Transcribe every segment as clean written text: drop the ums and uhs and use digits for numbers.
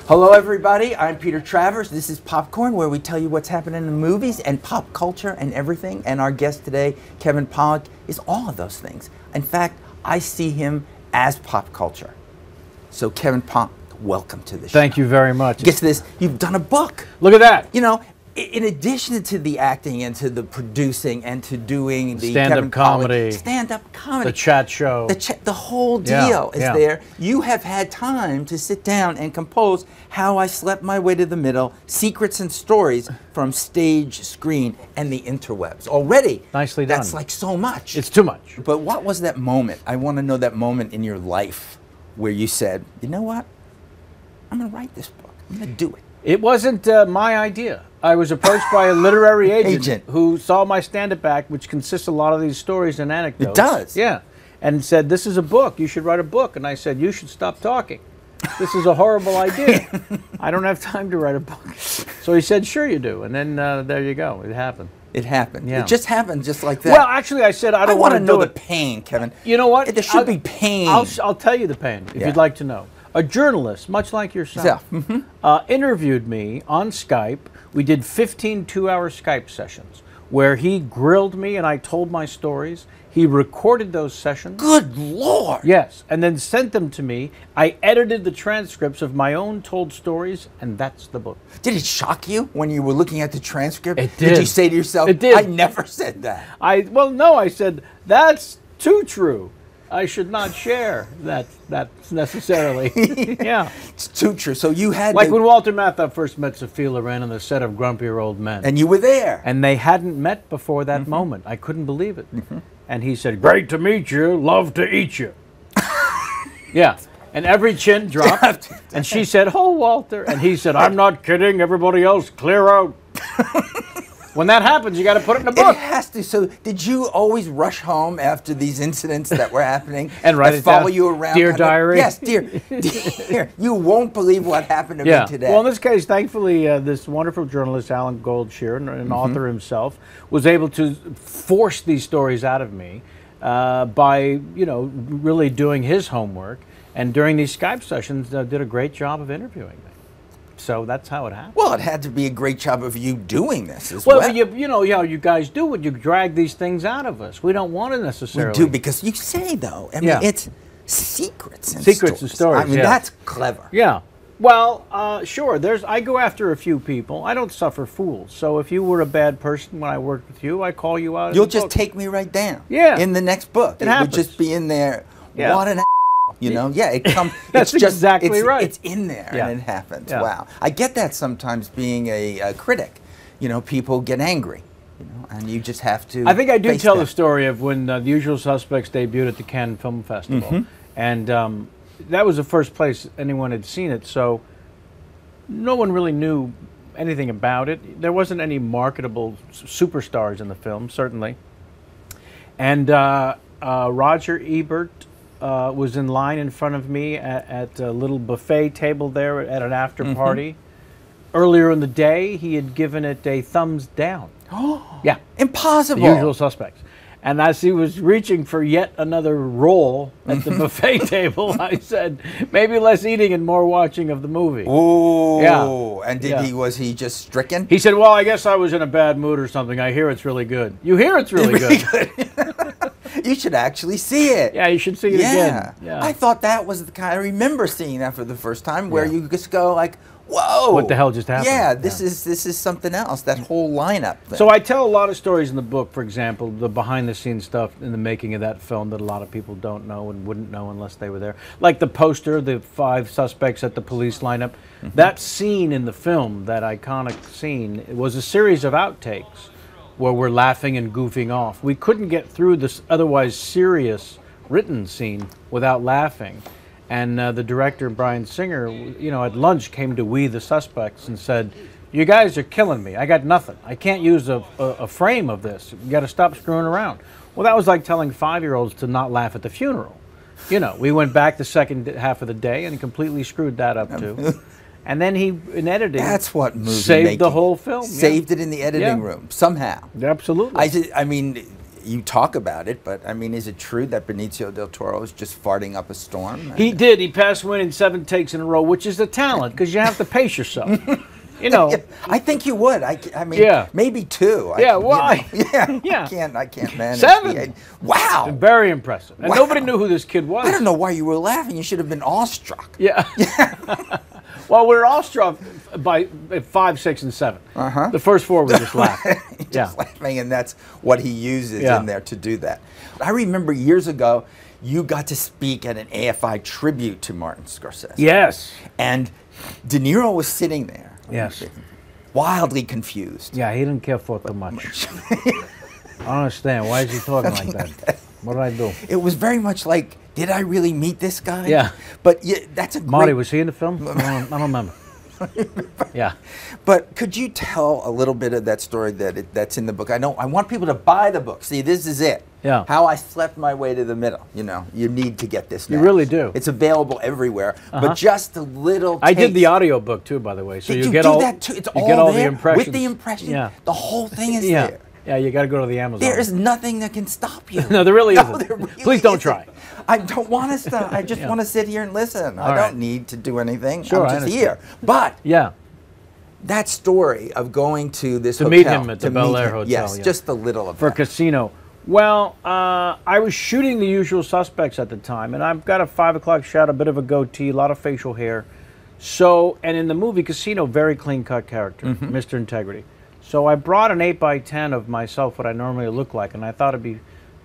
Hello everybody, I'm Peter Travers. This is Popcorn, where we tell you what's happening in the movies and pop culture and everything. And our guest today, Kevin Pollak, is all of those things. In fact, I see him as pop culture. So Kevin Pollak, welcome to the show. Thank you very much. Get to this, you've done a book. Look at that. You know, in addition to the acting and to the producing and to doing the stand-up comedy, the chat show, the whole deal is there. You have had time to sit down and compose How I Slept My Way to the Middle, Secrets and Stories from Stage, Screen, and the Interwebs. Already, nicely done. That's like so much. It's too much. But what was that moment? I want to know that moment in your life where you said, you know what? I'm going to write this book. I'm going to do it. It wasn't my idea. I was approached by a literary agent who saw my stand-up act, which consists of a lot of these stories and anecdotes. It does? Yeah. And said, this is a book. You should write a book. And I said, you should stop talking. This is a horrible idea. I don't have time to write a book. So he said, sure you do. And then there you go. It happened. It happened. Yeah. It just happened just like that. Well, actually, I said, I don't want to know the pain, Kevin. You know what? There should be pain. I'll tell you the pain, if you'd like to know. A journalist, much like yourself, interviewed me on Skype. We did 15 two-hour Skype sessions where he grilled me and I told my stories. He recorded those sessions. Good Lord! Yes, and then sent them to me. I edited the transcripts of my own told stories, and that's the book. Did it shock you when you were looking at the transcript? It did. Did you say to yourself, it did. I never said that? Well, no, I said, that's too true. I should not share that necessarily. Yeah. It's too true. So you had when Walter Matthau first met Sophia Loren on the set of Grumpier Old Men. And you were there. And they hadn't met before that moment. I couldn't believe it. And he said, great to meet you, love to eat you. Yeah. And every chin dropped. And she said, oh, Walter. And he said, I'm not kidding. Everybody else, clear out. When that happens, you got to put it in a book. It has to. So, did you always rush home after these incidents that were happening and write it follow down? You around? Dear diary. Yes, dear. You won't believe what happened to me today. Well, in this case, thankfully, this wonderful journalist, Alan Goldshear, an author himself, was able to force these stories out of me by, really doing his homework. And during these Skype sessions, did a great job of interviewing me. So that's how it happened. Well, it had to be a great job of you doing this as well. Well, you guys do it. You drag these things out of us. We don't want to necessarily. We do, because you say, though, I mean, it's secrets and stories. I mean, that's clever. Yeah. Well, sure. I go after a few people. I don't suffer fools. So if you were a bad person when I worked with you, I call you out. You'll just take me right down. Yeah. In the next book, it would just be in there. Yeah. What an it comes. That's exactly right. It's in there, and it happens. Yeah. Wow, I get that sometimes being a critic. People get angry, and you just have to. I think I do tell the story of when The Usual Suspects debuted at the Cannes Film Festival, and that was the first place anyone had seen it. So no one really knew anything about it. There wasn't any marketable superstars in the film, certainly. And Roger Ebert was in line in front of me at a little buffet table there at an after party. Earlier in the day, he had given it a thumbs down. Oh, yeah. Impossible. The Usual Suspects. And as he was reaching for yet another roll at the buffet table, I said, maybe less eating and more watching of the movie. Oh, yeah. And was he just stricken? He said, well, I guess I was in a bad mood or something. I hear it's really good. You hear it's really good. You should actually see it. Yeah, you should see it again. Yeah. I thought that was the kind. I remember seeing that for the first time, where you just go like, "Whoa, what the hell just happened?" Yeah, this is something else. That whole lineup thing. So I tell a lot of stories in the book. For example, the behind-the-scenes stuff in the making of that film that a lot of people don't know and wouldn't know unless they were there. Like the poster, the 5 suspects at the police lineup. That scene in the film, that iconic scene, it was a series of outtakes where we're laughing and goofing off. We couldn't get through this otherwise serious written scene without laughing. And the director, Brian Singer, at lunch came to We the Suspects and said, you guys are killing me. I got nothing. I can't use a frame of this. You got to stop screwing around. Well, that was like telling 5-year-olds to not laugh at the funeral. We went back the second half of the day and completely screwed that up too. And then he, in editing, that's what movie saved making. The whole film. Saved it in the editing room somehow. Absolutely. I mean, you talk about it, but I mean, is it true that Benicio del Toro is just farting up a storm? He did. He passed away in 7 takes in a row, which is a talent because you have to pace yourself. You know, Yeah, I think you would. I mean, Yeah. maybe 2. Yeah, why? Yeah, Yeah. I can't manage. 7. Wow. Very impressive. And Wow. nobody knew who this kid was. I don't know why you were laughing. You should have been awestruck. Yeah. Well, we were awestruck by 5, 6, and 7. The first 4 we just laughed. Just laughing, and that's what he uses Yeah. in there to do that. I remember years ago, you got to speak at an AFI tribute to Martin Scorsese. Yes. And De Niro was sitting there. Yes. Wildly confused. Yeah, he didn't care for it too much. I don't understand. Why is he talking like that? What did I do? It was very much like, did I really meet this guy? Yeah. But yeah, that's a Marty, great... was he in the film? I don't remember. Yeah. But could you tell a little bit of that story that's in the book? I want people to buy the book. See, this is it. Yeah. How I slept my way to the middle. You know, you need to get this now. You really do. It's available everywhere. But just a little I did the taste. audio book too, by the way. So Did you get do all that too? It's you all get all there the impressions with the impression. Yeah. The whole thing is Yeah. there. Yeah, you got to go to the Amazon. There is nothing that can stop you. No, there really isn't. there really Please don't isn't. try. I don't want to stop. I just Yeah. want to sit here and listen. I All don't right. need to do anything. Sure, I I'm just understand. here. But Yeah. that story of going to this To hotel. meet him at the to Bel meet Air him, Hotel, Yes, yeah. just a little of For that. Casino. Well, I was shooting The Usual Suspects at the time, and I've got a 5 o'clock shot, a bit of a goatee, a lot of facial hair. So, and in the movie Casino, very clean-cut character, Mr. Integrity. So I brought an 8x10 of myself, what I normally look like, and I thought it'd be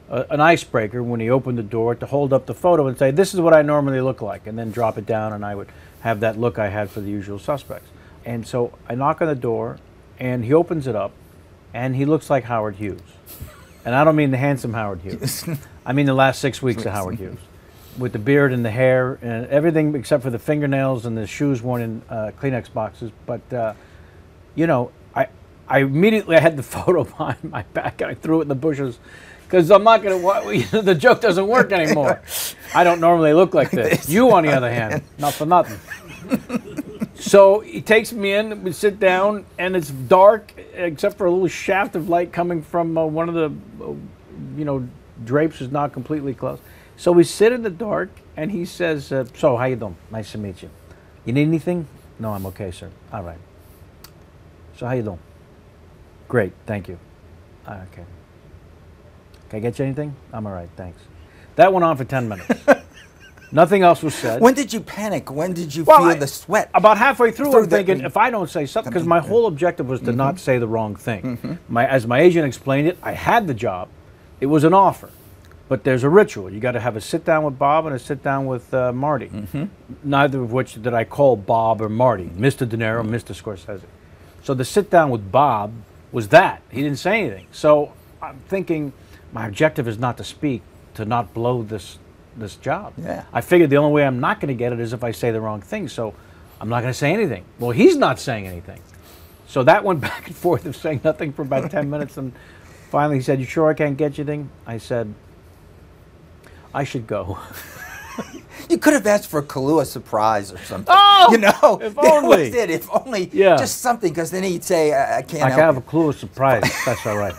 an icebreaker when he opened the door to hold up the photo and say, this is what I normally look like, and then drop it down, and I would have that look I had for The Usual Suspects. And so I knock on the door, and he opens it up, and he looks like Howard Hughes. And I don't mean the handsome Howard Hughes. I mean the last 6 weeks of Howard Hughes. With the beard and the hair and everything except for the fingernails and the shoes worn in Kleenex boxes. But, you know, I immediately had the photo behind my back and I threw it in the bushes because I'm not going to, the joke doesn't work anymore. I don't normally look like this. You, on the other hand, not for nothing. So he takes me in, we sit down, and it's dark except for a little shaft of light coming from one of the, drapes is not completely closed. So we sit in the dark, and he says, so how you doing? Nice to meet you. You need anything? No, I'm okay, sir. All right. So how you doing? Great, thank you. Okay. Can I get you anything? I'm all right, thanks. That went on for 10 minutes. Nothing else was said. When did you panic? When did you feel the sweat? About halfway through, I'm the- thinking, if I don't say something, because my whole objective was to not say the wrong thing. As my agent explained it, I had the job. It was an offer. But there's a ritual. You got to have a sit down with Bob and a sit down with Marty. Neither of which did I call Bob or Marty. Mr. De Niro, Mr. Scorsese. So the sit down with Bob was that. He didn't say anything. So I'm thinking my objective is not to speak, to not blow this job. Yeah. I figured the only way I'm not going to get it is if I say the wrong thing. So I'm not going to say anything. Well, he's not saying anything. So that went back and forth of saying nothing for about 10 minutes. And finally he said, you sure I can't get you anything? I said, I should go. You could have asked for a Kahlua surprise or something. Oh, you know, if that only. was it. If only Yeah. just something, because then he'd say, I can't I help have you. a clue of surprise. That's all right.